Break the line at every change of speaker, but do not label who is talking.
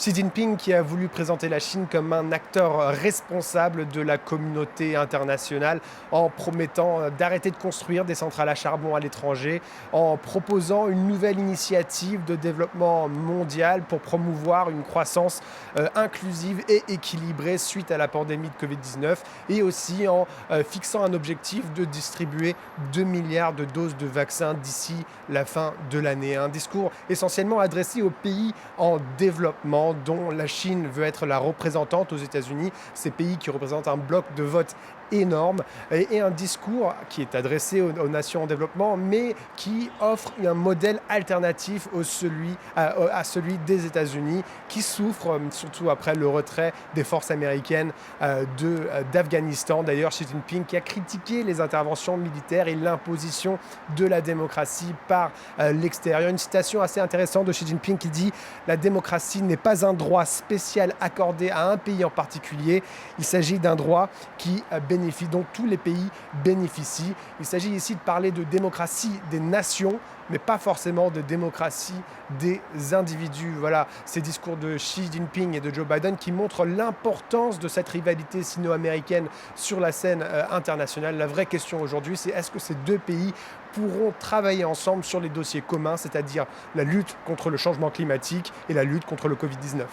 Xi Jinping qui a voulu présenter la Chine comme un acteur responsable de la communauté internationale en promettant d'arrêter de construire des centrales à charbon à l'étranger, en proposant une nouvelle initiative de développement mondial pour promouvoir une croissance inclusive et équilibrée suite à la pandémie de Covid-19 et aussi en fixant un objectif de distribuer 2 milliards de doses de vaccins d'ici la fin de l'année. Un discours essentiellement adressé aux pays en développement dont la Chine veut être la représentante aux États-Unis, ces pays qui représentent un bloc de vote énorme et un discours qui est adressé aux nations en développement, mais qui offre un modèle alternatif à celui des États-Unis, qui souffre, surtout après le retrait des forces américaines d'Afghanistan. D'ailleurs, Xi Jinping qui a critiqué les interventions militaires et l'imposition de la démocratie par l'extérieur. Une citation assez intéressante de Xi Jinping qui dit: «La démocratie n'est pas un droit spécial accordé à un pays en particulier, il s'agit d'un droit dont tous les pays bénéficient.» Il s'agit ici de parler de démocratie des nations, mais pas forcément de démocratie des individus. Voilà, ces discours de Xi Jinping et de Joe Biden qui montrent l'importance de cette rivalité sino-américaine sur la scène internationale. La vraie question aujourd'hui, c'est est-ce que ces deux pays pourront travailler ensemble sur les dossiers communs, c'est-à-dire la lutte contre le changement climatique et la lutte contre le Covid-19.